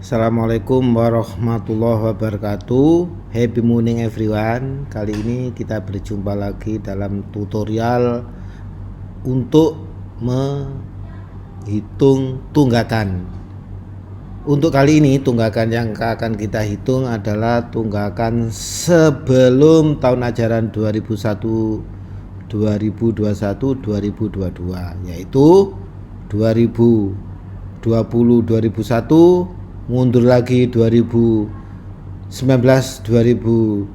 Assalamualaikum warahmatullahi wabarakatuh. Happy morning everyone. Kali ini kita berjumpa lagi dalam tutorial untuk menghitung tunggakan. Untuk kali ini tunggakan yang akan kita hitung adalah tunggakan sebelum tahun ajaran 2021 2022 yaitu 2020 2001, mundur lagi 2019 2020,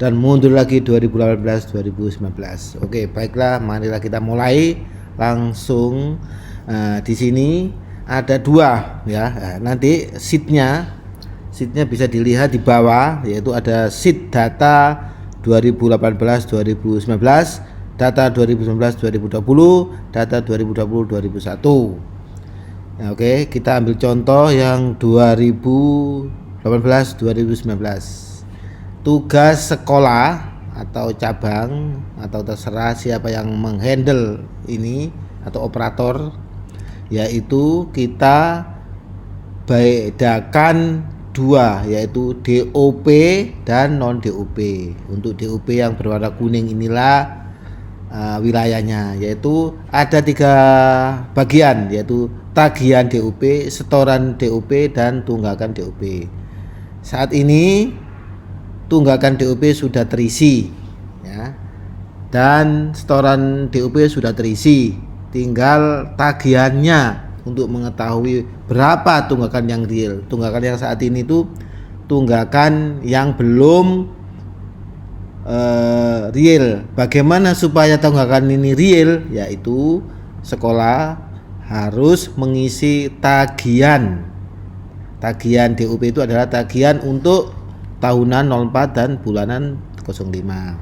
dan mundur lagi 2018 2019. Oke, baiklah, marilah kita mulai langsung. Di sini ada dua ya. Nanti sheetnya bisa dilihat di bawah, yaitu ada sheet data 2018 2019, data 2019 2020, data 2020 2001. Nah, oke, kita ambil contoh yang 2018-2019. Tugas sekolah atau cabang atau terserah siapa yang menghandle ini atau operator, yaitu kita bedakan dua, yaitu DOP dan non DOP. Untuk DOP yang berwarna kuning inilah wilayahnya, yaitu ada 3 bagian, yaitu tagihan DOP, setoran DOP, dan tunggakan DOP. Saat ini tunggakan DOP sudah terisi ya, dan setoran DOP sudah terisi, tinggal tagihannya untuk mengetahui berapa tunggakan yang real. Tunggakan yang saat ini itu tunggakan yang belum real. Bagaimana supaya tunggakan ini real? Yaitu sekolah harus mengisi tagihan. Tagihan DOP itu adalah tagihan untuk tahunan 04 dan bulanan 05.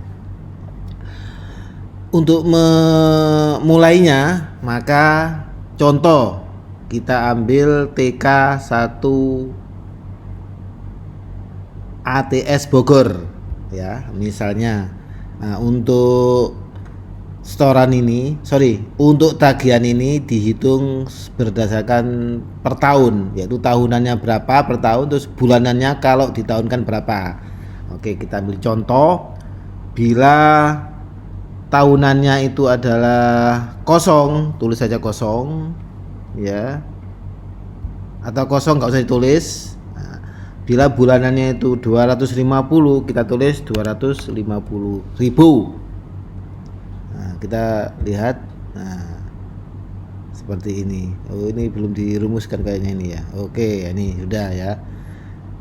Untuk memulainya, maka contoh kita ambil TK 1 ATS Bogor ya, misalnya. Untuk setoran ini, untuk tagihan ini dihitung berdasarkan per tahun, yaitu tahunannya berapa per tahun, terus bulanannya kalau ditahunkan berapa. Oke, kita ambil contoh. Bila tahunannya itu adalah kosong, tulis saja kosong ya, atau kosong nggak usah ditulis. Bila bulanannya itu 250, kita tulis 250.000. Kita lihat, seperti ini. Oh, ini belum dirumuskan kayaknya ini ya. Oke, ini sudah ya.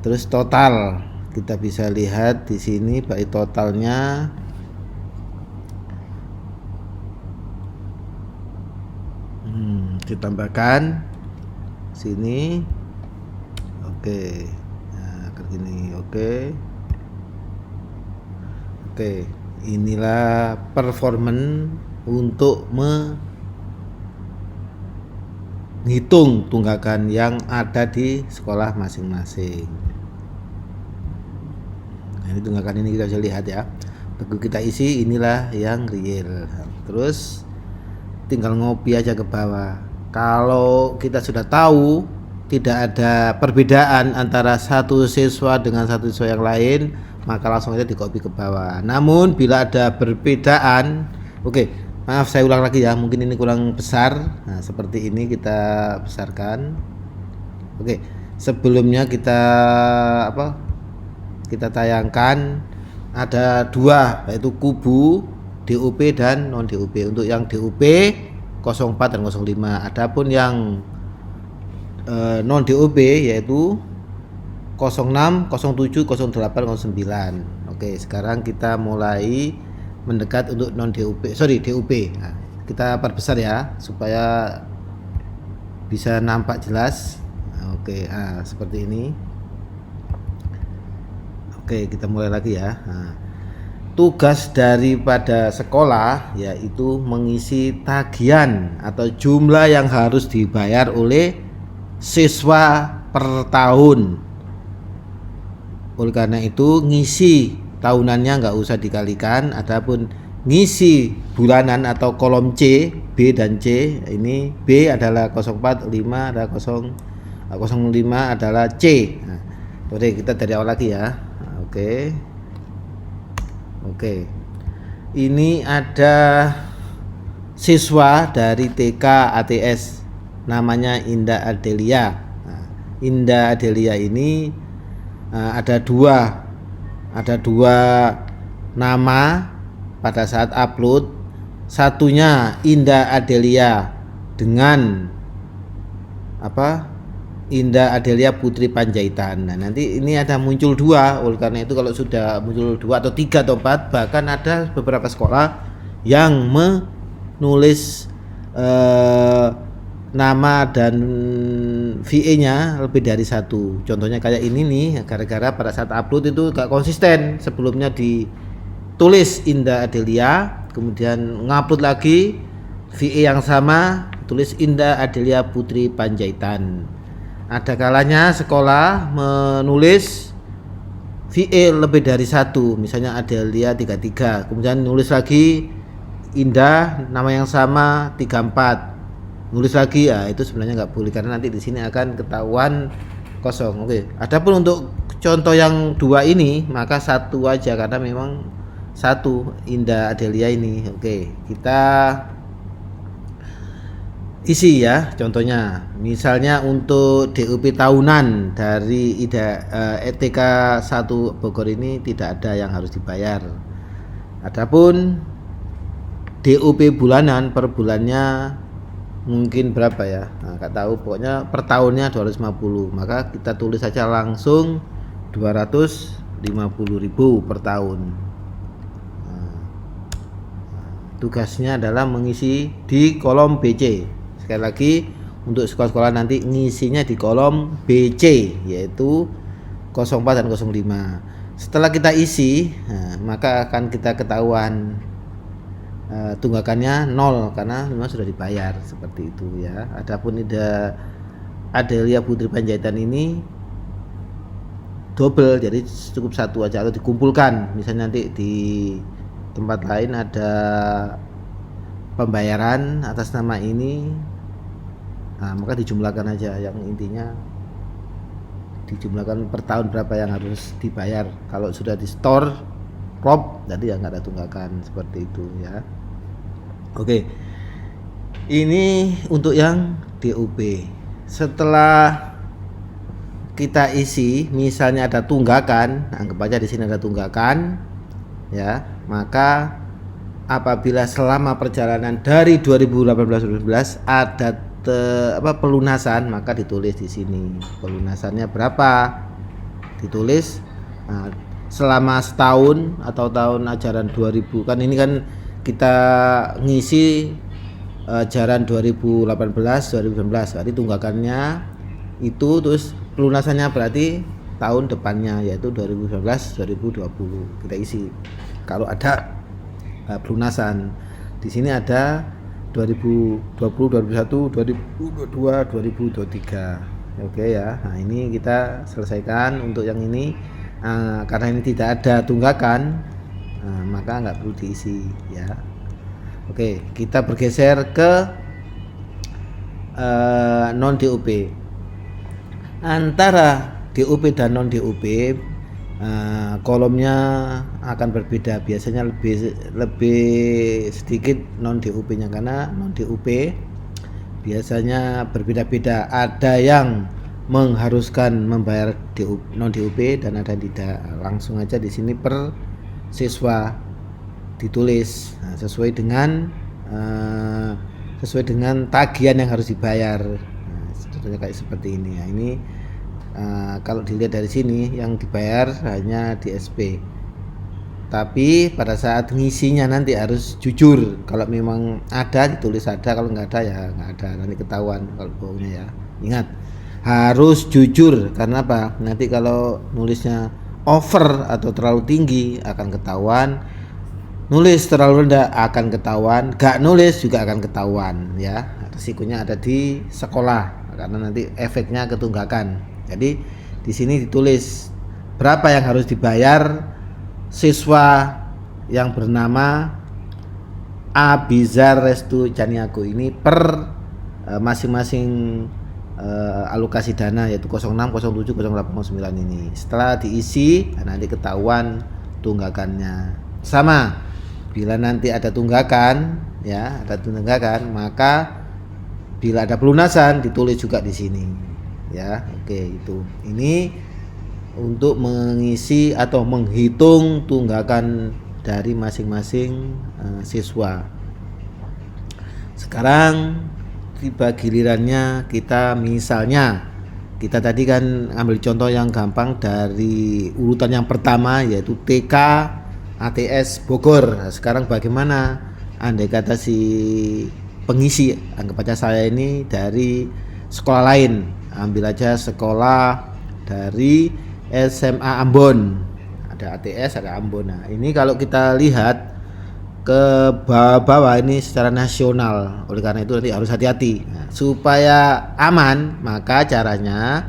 Terus total kita bisa lihat di sini, baik totalnya ditambahkan sini. Oke. Ini oke, inilah performance untuk menghitung tunggakan yang ada di sekolah masing-masing. Nah, ini tunggakan ini kita bisa lihat ya. Begitu kita isi, inilah yang real. Terus tinggal ngopi aja ke bawah. Kalau kita sudah tahu tidak ada perbedaan antara satu siswa dengan satu siswa yang lain, maka langsung aja di copy ke bawah. Namun bila ada perbedaan, maaf saya ulang lagi ya, mungkin ini kurang besar. Nah, seperti ini kita besarkan. Sebelumnya kita tayangkan ada dua, yaitu kubu DOP dan non DOP. Untuk yang DOP 04 dan 05. Adapun yang non DOP yaitu 06, 07, 08, 09. Oke, sekarang kita mulai mendekat untuk non DOP, DOP. Nah, kita perbesar ya supaya bisa nampak jelas. Oke, seperti ini. Oke, kita mulai lagi ya. Tugas daripada sekolah yaitu mengisi tagihan atau jumlah yang harus dibayar oleh siswa per tahun. Oleh karena itu ngisi tahunannya nggak usah dikalikan, adapun ngisi bulanan atau kolom C, B dan C, ini B adalah 04, 5 adalah 05 adalah C. Nah, oke, kita dari awal lagi ya. Oke. Ini ada siswa dari TK ATS namanya Indah Adelia. Nah, Indah Adelia ini ada dua nama pada saat upload. Satunya Indah Adelia dengan Indah Adelia Putri Panjaitan. Nah, nanti ini ada muncul dua. Oleh karena itu kalau sudah muncul 2 atau 3 atau 4, bahkan ada beberapa sekolah yang menulis nama dan VA-nya lebih dari satu. Contohnya kayak ini nih, gara-gara pada saat upload itu gak konsisten. Sebelumnya ditulis Indah Adelia, kemudian ngupload lagi VA yang sama, tulis Indah Adelia Putri Panjaitan. Ada kalanya sekolah menulis VA lebih dari satu, misalnya Adelia 33, kemudian nulis lagi Indah nama yang sama 34, nulis lagi, ya itu sebenarnya nggak boleh karena nanti di sini akan ketahuan kosong. Oke. Adapun untuk contoh yang 2 ini maka satu aja karena memang satu Indah Adelia ini. Oke, kita isi ya contohnya, misalnya untuk DUP tahunan dari ETK 1 Bogor ini tidak ada yang harus dibayar. Adapun DUP bulanan per bulannya mungkin berapa ya, nggak tahu, pokoknya per tahunnya 250, maka kita tulis saja langsung 250.000 per tahun. Tugasnya adalah mengisi di kolom BC. Sekali lagi, untuk sekolah-sekolah nanti ngisinya di kolom BC, yaitu 04 dan 05. Setelah kita isi, maka akan kita ketahuan tunggakannya 0 karena memang sudah dibayar, seperti itu ya. Adapun Adelia Putri Panjaitan ini double, jadi cukup satu aja atau dikumpulkan. Misalnya nanti di tempat lain ada pembayaran atas nama ini, maka dijumlahkan aja, yang intinya dijumlahkan per tahun berapa yang harus dibayar. Kalau sudah di store klop, jadi ya nggak ada tunggakan, seperti itu ya. Oke, ini untuk yang DUP. Setelah kita isi, misalnya ada tunggakan, anggap aja di sini ada tunggakan ya, maka apabila selama perjalanan dari 2018-2019 ada pelunasan, maka ditulis di sini pelunasannya berapa, ditulis selama setahun atau tahun ajaran 2000, kan ini kan kita ngisi ajaran 2018-2019, berarti tunggakannya itu, terus pelunasannya berarti tahun depannya yaitu 2019-2020 kita isi. Kalau ada pelunasan di sini ada 2020, 2021, 2022, 2023. Oke ya. Nah, ini kita selesaikan untuk yang ini. Karena ini tidak ada tunggakan, maka nggak perlu diisi ya. Oke, kita bergeser ke non DUP. Antara DUP dan non DUP kolomnya akan berbeda, biasanya lebih sedikit non DUP-nya karena non DUP biasanya berbeda-beda, ada yang mengharuskan membayar non DUP dan ada yang tidak. Langsung aja di sini per siswa ditulis sesuai dengan tagihan yang harus dibayar. Contohnya kayak seperti ini ya. Ini kalau dilihat dari sini yang dibayar hanya DSP, tapi pada saat ngisinya nanti harus jujur. Kalau memang ada ditulis ada, kalau nggak ada ya nggak ada, nanti ketahuan kalau bohongnya ya. Ingat, harus jujur, karena apa, nanti kalau nulisnya over atau terlalu tinggi akan ketahuan, nulis terlalu rendah akan ketahuan, gak nulis juga akan ketahuan ya. Risikonya ada di sekolah karena nanti efeknya ketunggakan. Jadi di sini ditulis berapa yang harus dibayar siswa yang bernama Abizar Restu Caniago ini per masing-masing alokasi dana yaitu 06, 07, 08, 09 ini. Setelah diisi nanti ketahuan tunggakannya. Sama, bila nanti ada tunggakan ya, maka bila ada pelunasan ditulis juga di sini ya. Oke, itu. Ini untuk mengisi atau menghitung tunggakan dari masing-masing siswa. Sekarang tiba gilirannya kita, misalnya kita tadi kan ambil contoh yang gampang dari urutan yang pertama yaitu TK ATS Bogor. Nah, sekarang bagaimana andai kata si pengisi, anggap aja saya ini dari sekolah lain, ambil aja sekolah dari SMA Ambon, ada ATS ada Ambon. Nah ini kalau kita lihat ke bawah ini secara nasional, oleh karena itu nanti harus hati-hati. Nah, supaya aman maka caranya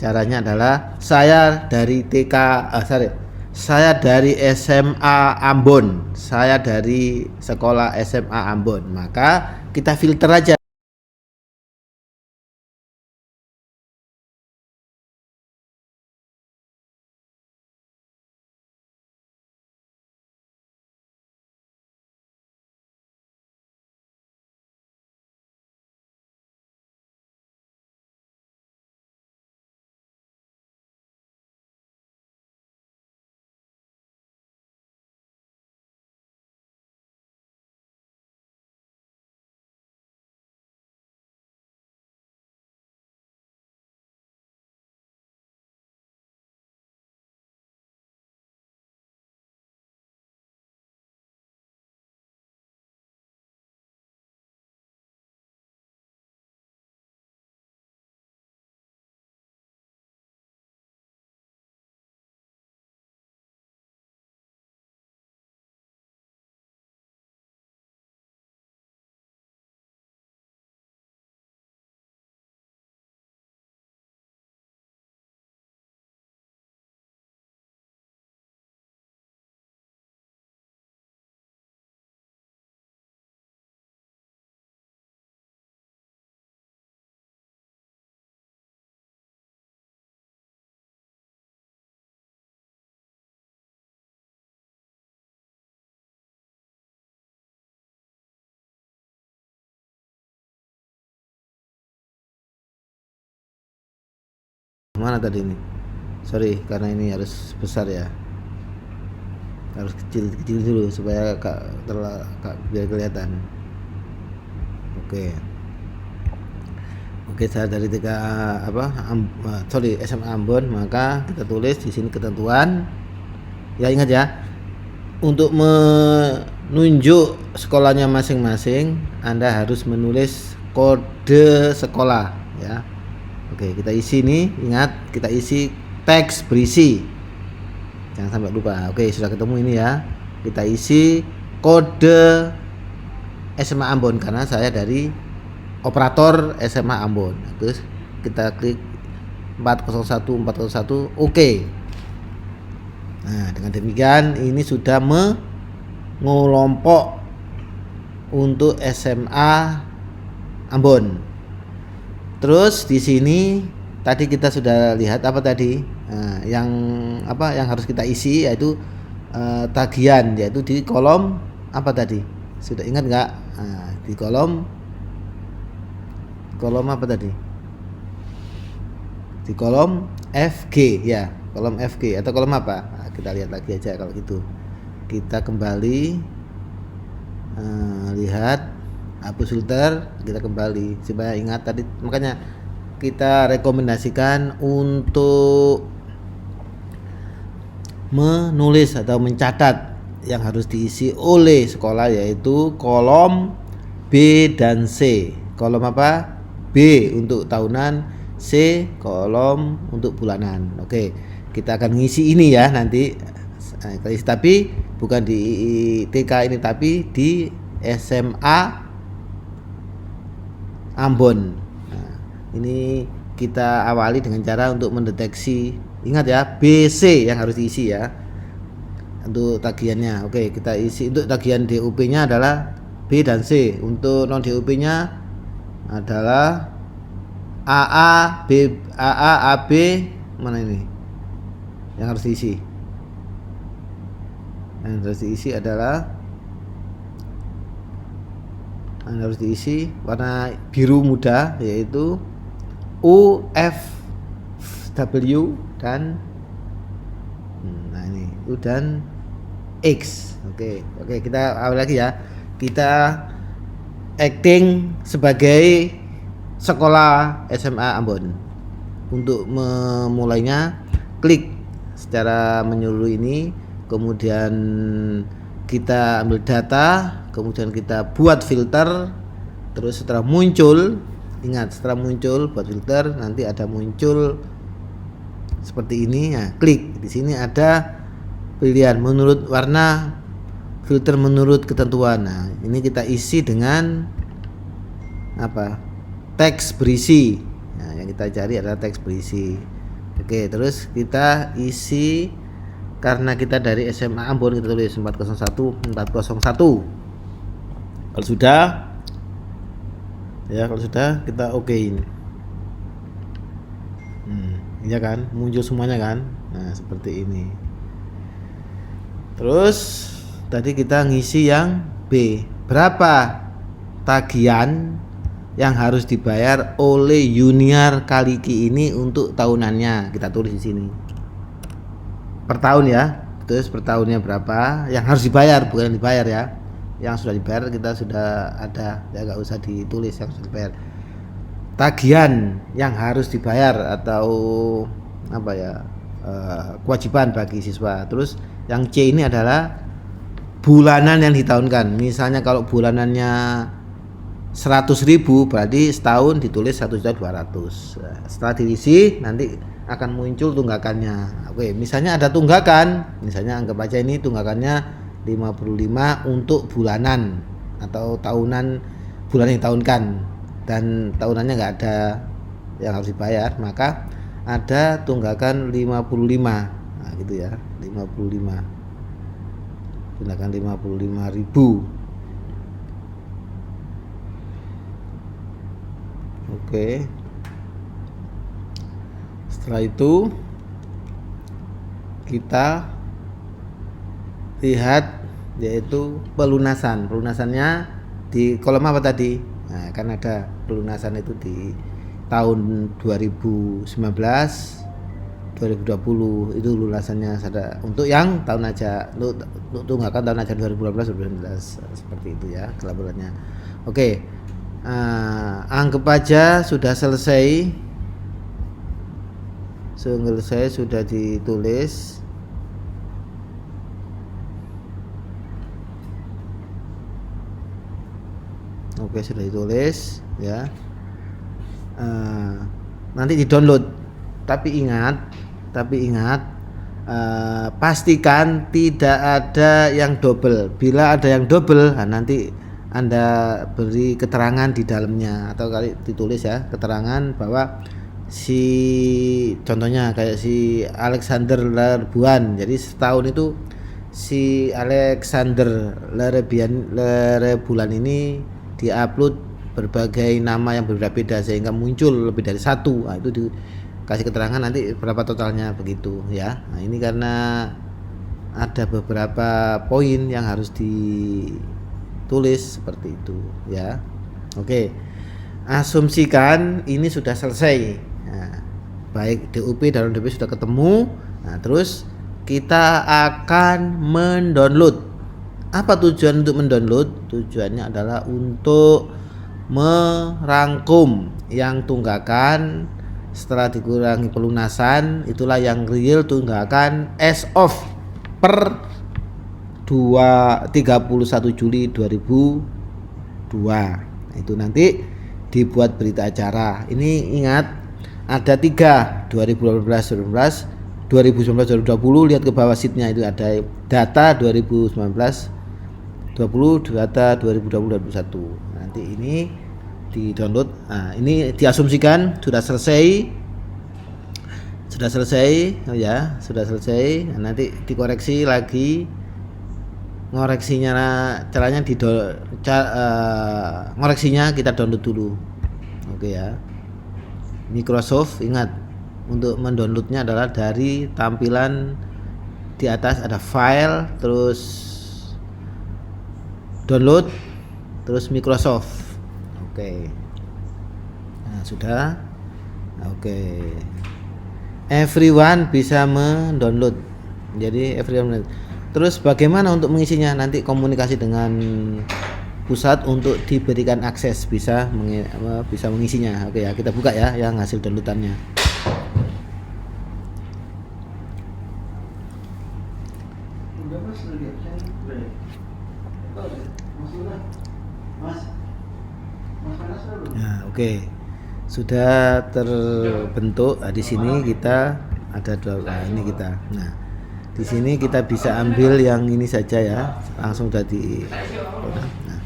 adalah saya dari saya dari SMA Ambon, saya dari sekolah SMA Ambon, maka kita filter aja. Mana tadi ini? Sorry, karena ini harus besar ya. Harus kecil dulu supaya biar kelihatan. Oke. Oke, saya dari SMA Ambon, maka kita tulis di sini ketentuan. Ya ingat ya, untuk menunjuk sekolahnya masing-masing, Anda harus menulis kode sekolah ya. Oke, kita isi nih, ingat kita isi teks berisi. Jangan sampai lupa. Oke, sudah ketemu ini ya. Kita isi kode SMA Ambon karena saya dari operator SMA Ambon. Terus kita klik 401 oke. Nah, dengan demikian ini sudah mengelompok untuk SMA Ambon. Terus di sini tadi kita sudah lihat apa tadi? Nah, yang harus kita isi yaitu tagihan, yaitu di kolom apa tadi? Sudah ingat nggak? Nah, di kolom apa tadi? Di kolom FG ya, kolom FG atau kolom apa? Nah, kita lihat lagi aja kalau itu. Kita kembali lihat hapus filter, kita kembali supaya ingat tadi. Makanya kita rekomendasikan untuk menulis atau mencatat yang harus diisi oleh sekolah, yaitu kolom B dan C. Kolom apa? B untuk tahunan, C kolom untuk bulanan. Oke, kita akan ngisi ini ya nanti. Tapi bukan di TK ini, tapi di SMA Ambon. Nah, ini kita awali dengan cara untuk mendeteksi. Ingat ya, BC yang harus diisi ya untuk tagihannya. Oke, kita isi. Untuk tagihan DUP-nya adalah B dan C. Untuk non DUP-nya adalah AA B, AA AB mana ini yang harus diisi? Yang harus diisi adalah warna biru muda, yaitu U, F, W dan nah ini U dan X. Oke, kita awal lagi ya. Kita acting sebagai sekolah SMA Ambon. Untuk memulainya, klik secara menyeluruh ini, kemudian kita ambil data, kemudian kita buat filter, terus setelah muncul, ingat setelah muncul buat filter, nanti ada muncul seperti ini. Nah, klik di sini ada pilihan menurut warna, filter menurut ketentuan. Nah, ini kita isi dengan apa? Teks berisi. Nah, yang kita cari adalah teks berisi. Oke, terus kita isi, karena kita dari SMA Ambon, kita tulis 401. Kalau sudah kita okein. Iya kan, muncul semuanya kan. Nah, seperti ini. Terus tadi kita ngisi yang B, berapa tagihan yang harus dibayar oleh Yuniar Kaliki ini untuk tahunannya, kita tulis di sini per tahun ya. Terus per tahunnya berapa yang harus dibayar, bukan yang dibayar ya. Yang sudah dibayar kita sudah ada ya, nggak usah ditulis yang sudah dibayar. Tagihan yang harus dibayar atau apa ya, kewajiban bagi siswa. Terus yang C ini adalah bulanan yang ditahunkan. Misalnya kalau bulanannya 100.000, berarti setahun ditulis 1.200.000. Setelah diisi nanti akan muncul tunggakannya. Oke, misalnya ada tunggakan, misalnya anggap aja ini tunggakannya 55 untuk bulanan atau tahunan, bulan yang ditahunkan dan tahunannya nggak ada yang harus dibayar, maka ada tunggakan 55. Nah, gitu ya, 55. Tunggakan 55.000. Oke. Setelah itu kita lihat yaitu pelunasan. Pelunasannya di kolom apa tadi? Nah, kan ada pelunasan itu di tahun 2019, 2020 itu lunasannya ada untuk yang tahun aja, untuk tunggakan tahun aja 2018 2019 seperti itu ya kelaburannya. Oke. Anggap aja sudah selesai, sudah ditulis. Oke, sudah ditulis ya. Nanti di download, tapi ingat pastikan tidak ada yang double. Bila ada yang double, nah nanti Anda beri keterangan di dalamnya, atau kali ditulis ya keterangan bahwa si, contohnya kayak si Alexander Lerbuan, jadi setahun itu si Alexander Lerbuan ini diupload berbagai nama yang berbeda-beda sehingga muncul lebih dari satu. Nah, itu dikasih keterangan nanti berapa totalnya begitu ya. Nah, ini karena ada beberapa poin yang harus ditulis seperti itu ya. Oke, asumsikan ini sudah selesai. Nah, baik DUP dan non-DUP sudah ketemu. Nah, terus kita akan mendownload. Apa tujuan untuk mendownload? Tujuannya adalah untuk merangkum yang tunggakan setelah dikurangi pelunasan, itulah yang real tunggakan as of per 31 Juli 2002. Nah, itu nanti dibuat berita acara. Ini ingat ada 3, 2018 2019 2020. Lihat ke bawah sheetnya, itu ada data 2019 20, data 2020 2021. Nanti ini di download. Nah, ini diasumsikan sudah selesai. Oh ya, sudah selesai. Nah, nanti dikoreksi lagi. Ngoreksinya caranya ngoreksinya kita download dulu. Oke ya. Microsoft. Ingat, untuk mendownloadnya adalah dari tampilan di atas ada file, terus download, terus Microsoft. Oke. Nah, sudah. Oke. Everyone bisa mendownload. Jadi everyone. Terus bagaimana untuk mengisinya? Nanti komunikasi dengan pusat untuk diberikan akses bisa mengisinya. Oke ya, kita buka ya yang hasil downloadannya. Nah, oke. Sudah terbentuk. Nah, di sini kita ada dua. Nah, ini kita. Nah, di sini kita bisa ambil yang ini saja ya, langsung udah di. Nah,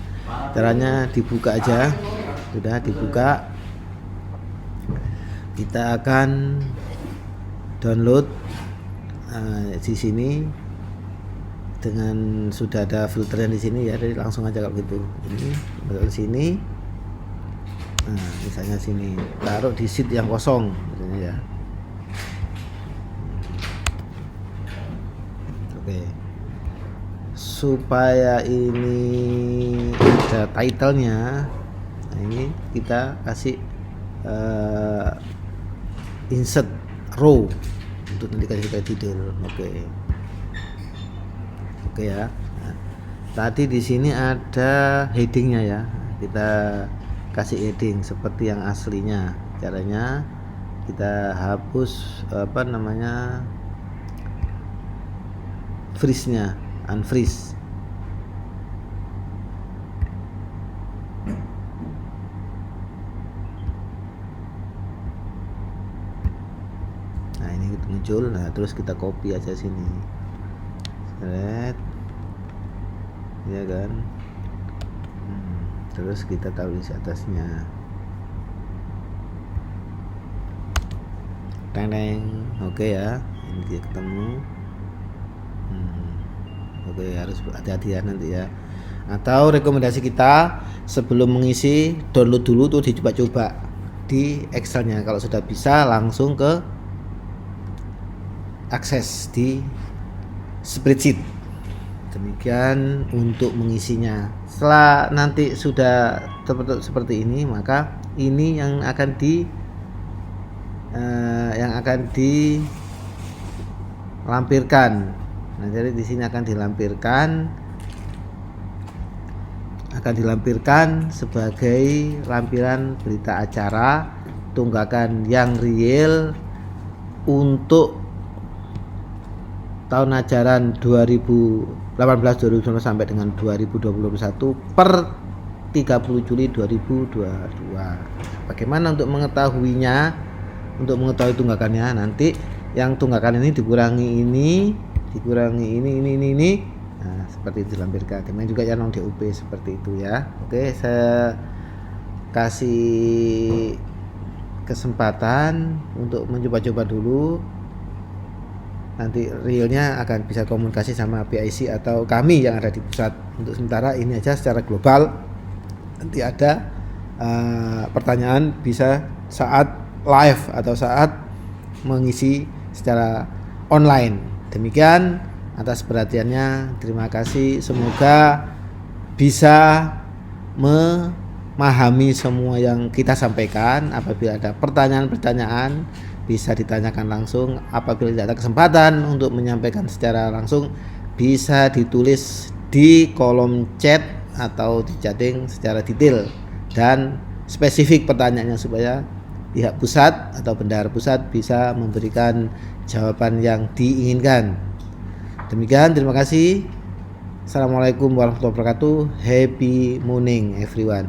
caranya dibuka aja. Sudah dibuka. Kita akan download di sini dengan sudah ada filternya di sini ya, jadi langsung aja kalau gitu. Ini masuk ke sini. Nah, misalnya sini, taruh di sheet yang kosong misalnya ya. Oke. Supaya ini ada title-nya. Nah, ini kita kasih insert row untuk nanti kasih title. Oke ya. Nah, tadi di sini ada headingnya ya. Kita kasih heading seperti yang aslinya. Caranya kita hapus freeze-nya, unfreeze. Nah, ini muncul. Nah, terus kita copy aja sini. Red. Ya kan? Terus kita taruh di atasnya. Teng. Oke ya, ini dia ketemu. Oke, harus hati-hati ya nanti ya. Atau rekomendasi kita sebelum mengisi, download dulu tuh, dicoba-coba di Excelnya. Kalau sudah bisa langsung ke akses di spreadsheet. Demikian untuk mengisinya. Setelah nanti sudah terbentuk seperti ini, maka ini yang akan dilampirkan. Nah, jadi di sini akan dilampirkan sebagai lampiran berita acara tunggakan yang real untuk tahun ajaran 2018-2019 sampai dengan 2021 per 30 Juli 2022. Bagaimana untuk mengetahuinya? Untuk mengetahui tunggakannya, nanti yang tunggakan ini dikurangi ini. Nah, seperti itu dilampirkan. Demikian juga yang non DUP seperti itu ya. Oke, saya kasih kesempatan untuk mencoba-coba dulu. Nanti realnya akan bisa komunikasi sama PIC atau kami yang ada di pusat. Untuk sementara ini aja secara global. Nanti ada pertanyaan bisa saat live atau saat mengisi secara online. Demikian, atas perhatiannya, terima kasih. Semoga bisa memahami semua yang kita sampaikan. Apabila ada pertanyaan-pertanyaan, bisa ditanyakan langsung. Apabila tidak ada kesempatan untuk menyampaikan secara langsung, bisa ditulis di kolom chat atau di chatting secara detail dan spesifik pertanyaannya, supaya pihak pusat atau bendahara pusat bisa memberikan jawaban yang diinginkan. Demikian, terima kasih. Assalamualaikum warahmatullahi wabarakatuh. Happy morning everyone.